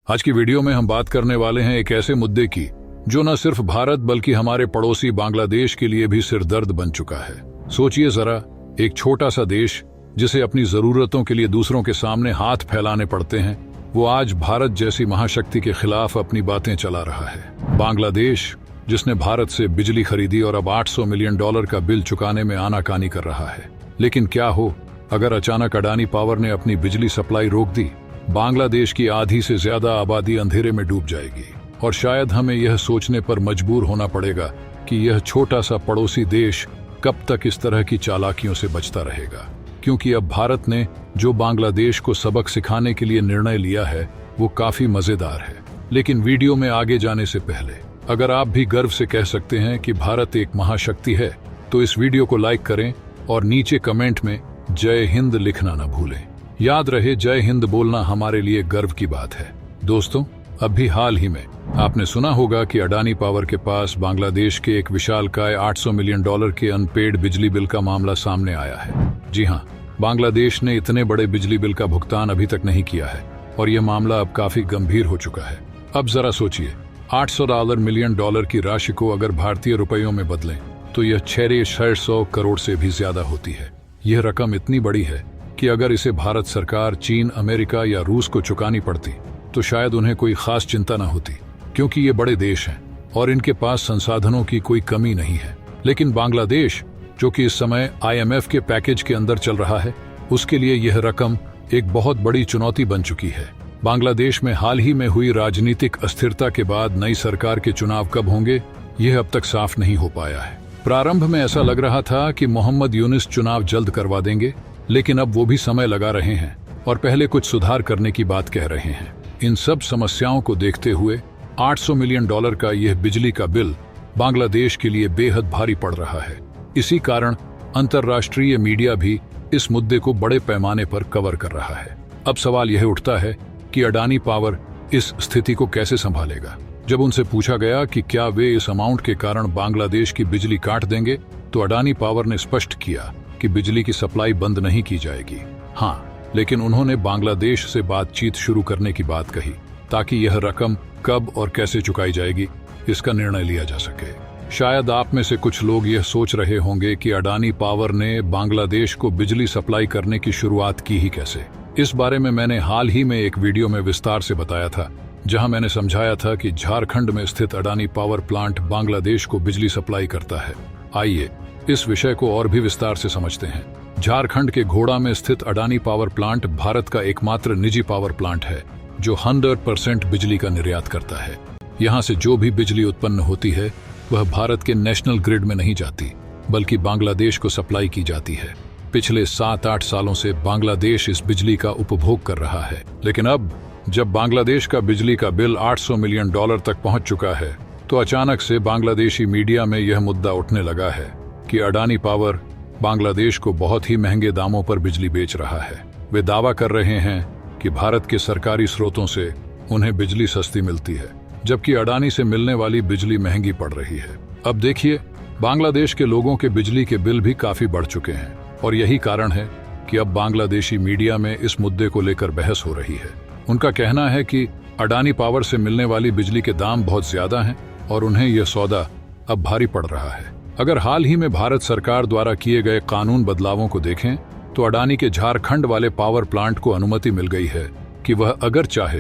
आज की वीडियो में हम बात करने वाले हैं एक ऐसे मुद्दे की जो न सिर्फ भारत बल्कि हमारे पड़ोसी बांग्लादेश के लिए भी सिरदर्द बन चुका है। सोचिए जरा, एक छोटा सा देश जिसे अपनी जरूरतों के लिए दूसरों के सामने हाथ फैलाने पड़ते हैं, वो आज भारत जैसी महाशक्ति के खिलाफ अपनी बातें चला रहा है। बांग्लादेश जिसने भारत से बिजली खरीदी और अब $800 मिलियन का बिल चुकाने में आनाकानी कर रहा है। लेकिन क्या हो अगर अचानक अडानी पावर ने अपनी बिजली सप्लाई रोक दी? बांग्लादेश की आधी से ज्यादा आबादी अंधेरे में डूब जाएगी और शायद हमें यह सोचने पर मजबूर होना पड़ेगा कि यह छोटा सा पड़ोसी देश कब तक इस तरह की चालाकियों से बचता रहेगा। क्योंकि अब भारत ने जो बांग्लादेश को सबक सिखाने के लिए निर्णय लिया है वो काफी मजेदार है। लेकिन वीडियो में आगे जाने से पहले अगर आप भी गर्व से कह सकते हैं कि भारत एक महाशक्ति है तो इस वीडियो को लाइक करें और नीचे कमेंट में जय हिंद लिखना न भूलें। याद रहे, जय हिंद बोलना हमारे लिए गर्व की बात है। दोस्तों, अभी हाल ही में आपने सुना होगा कि अडानी पावर के पास बांग्लादेश के एक विशालकाय $800 मिलियन के अनपेड बिजली बिल का मामला सामने आया है। जी हाँ, बांग्लादेश ने इतने बड़े बिजली बिल का भुगतान अभी तक नहीं किया है और यह मामला अब काफी गंभीर हो चुका है। अब जरा सोचिए, $800 मिलियन की राशि को अगर भारतीय रुपयों में बदलें तो यह 650 करोड़ से भी ज्यादा होती है। यह रकम इतनी बड़ी है कि अगर इसे भारत सरकार, चीन, अमेरिका या रूस को चुकानी पड़ती तो शायद उन्हें कोई खास चिंता न होती, क्योंकि ये बड़े देश हैं और इनके पास संसाधनों की कोई कमी नहीं है। लेकिन बांग्लादेश, जो कि इस समय IMF के पैकेज के अंदर चल रहा है, उसके लिए यह रकम एक बहुत बड़ी चुनौती बन चुकी है। बांग्लादेश में हाल ही में हुई राजनीतिक अस्थिरता के बाद नई सरकार के चुनाव कब होंगे, यह अब तक साफ नहीं हो पाया है। प्रारंभ में ऐसा लग रहा था कि मोहम्मद यूनिस चुनाव जल्द करवा देंगे, लेकिन अब वो भी समय लगा रहे हैं और पहले कुछ सुधार करने की बात कह रहे हैं। इन सब समस्याओं को देखते हुए $800 मिलियन का यह बिजली का बिल बांग्लादेश के लिए बेहद भारी पड़ रहा है। इसी कारण अंतर्राष्ट्रीय मीडिया भी इस मुद्दे को बड़े पैमाने पर कवर कर रहा है। अब सवाल यह उठता है कि अडानी पावर इस स्थिति को कैसे संभालेगा। जब उनसे पूछा गया कि क्या वे इस अमाउंट के कारण बांग्लादेश की बिजली काट देंगे, तो अडानी पावर ने स्पष्ट किया कि बिजली की सप्लाई बंद नहीं की जाएगी। हाँ, लेकिन उन्होंने बांग्लादेश से बातचीत शुरू करने की बात कही ताकि यह रकम कब और कैसे चुकाई जाएगी इसका निर्णय लिया जा सके। शायद आप में से कुछ लोग यह सोच रहे होंगे कि अडानी पावर ने बांग्लादेश को बिजली सप्लाई करने की शुरुआत की ही कैसे। इस बारे में मैंने हाल ही में एक वीडियो में विस्तार से बताया था, जहां मैंने समझाया था कि झारखंड में स्थित अडानी पावर प्लांट बांग्लादेश को बिजली सप्लाई करता है। आइए इस विषय को और भी विस्तार से समझते हैं। झारखंड के घोड़ा में स्थित अडानी पावर प्लांट भारत का एकमात्र निजी पावर प्लांट है जो 100% बिजली का निर्यात करता है। यहाँ से जो भी बिजली उत्पन्न होती है वह भारत के नेशनल ग्रिड में नहीं जाती, बल्कि बांग्लादेश को सप्लाई की जाती है। पिछले 7-8 सालों से बांग्लादेश इस बिजली का उपभोग कर रहा है। लेकिन अब जब बांग्लादेश का बिजली का बिल $800 मिलियन तक पहुंच चुका है, तो अचानक से बांग्लादेशी मीडिया में यह मुद्दा उठने लगा है कि अडानी पावर बांग्लादेश को बहुत ही महंगे दामों पर बिजली बेच रहा है। वे दावा कर रहे हैं कि भारत के सरकारी स्रोतों से उन्हें बिजली सस्ती मिलती है, जबकि अडानी से मिलने वाली बिजली महंगी पड़ रही है। अब देखिए, बांग्लादेश के लोगों के बिजली के बिल भी काफी बढ़ चुके हैं और यही कारण है कि अब बांग्लादेशी मीडिया में इस मुद्दे को लेकर बहस हो रही है। उनका कहना है कि अडानी पावर से मिलने वाली बिजली के दाम बहुत ज्यादा हैं और उन्हें यह सौदा अब भारी पड़ रहा है। अगर हाल ही में भारत सरकार द्वारा किए गए कानून बदलावों को देखें तो अडानी के झारखंड वाले पावर प्लांट को अनुमति मिल गई है कि वह अगर चाहे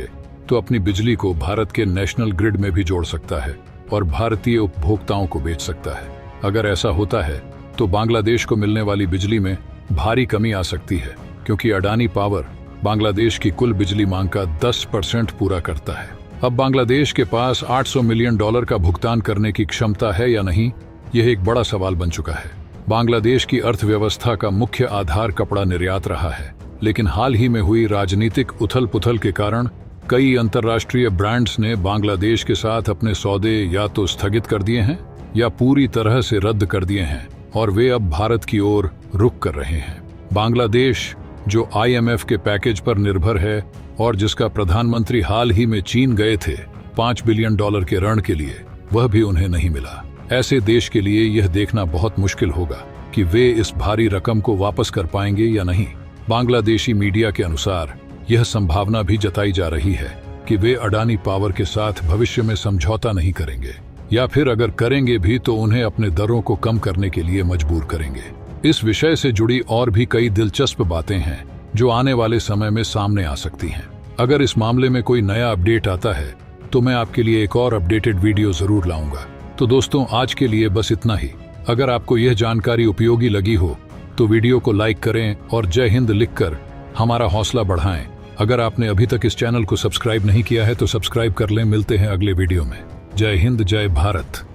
तो अपनी बिजली को भारत के नेशनल ग्रिड में भी जोड़ सकता है और भारतीय उपभोक्ताओं को बेच सकता है। अगर ऐसा होता है तो बांग्लादेश को मिलने वाली बिजली में भारी कमी आ सकती है, क्योंकि अडानी पावर बांग्लादेश की कुल बिजली मांग का 10% पूरा करता है। अब बांग्लादेश के पास $800 मिलियन का भुगतान करने की क्षमता है या नहीं, यह एक बड़ा सवाल बन चुका है। बांग्लादेश की अर्थव्यवस्था का मुख्य आधार कपड़ा निर्यात रहा है, लेकिन हाल ही में हुई राजनीतिक उथल पुथल के कारण कई अंतर्राष्ट्रीय ब्रांड्स ने बांग्लादेश के साथ अपने सौदे या तो स्थगित कर दिए हैं या पूरी तरह से रद्द कर दिए हैं और वे अब भारत की ओर रुख कर रहे हैं। बांग्लादेश, जो IMF के पैकेज पर निर्भर है और जिसका प्रधानमंत्री हाल ही में चीन गए थे $5 बिलियन के ऋण के लिए, वह भी उन्हें नहीं मिला। ऐसे देश के लिए यह देखना बहुत मुश्किल होगा कि वे इस भारी रकम को वापस कर पाएंगे या नहीं। बांग्लादेशी मीडिया के अनुसार यह संभावना भी जताई जा रही है कि वे अडानी पावर के साथ भविष्य में समझौता नहीं करेंगे, या फिर अगर करेंगे भी तो उन्हें अपने दरों को कम करने के लिए मजबूर करेंगे। इस विषय से जुड़ी और भी कई दिलचस्प बातें हैं जो आने वाले समय में सामने आ सकती हैं। अगर इस मामले में कोई नया अपडेट आता है तो मैं आपके लिए एक और अपडेटेड वीडियो जरूर लाऊंगा। तो दोस्तों, आज के लिए बस इतना ही। अगर आपको यह जानकारी उपयोगी लगी हो तो वीडियो को लाइक करें और जय हिंद लिखकर हमारा हौसला बढ़ाएं। अगर आपने अभी तक इस चैनल को सब्सक्राइब नहीं किया है तो सब्सक्राइब कर लें। मिलते हैं अगले वीडियो में। जय हिंद, जय भारत।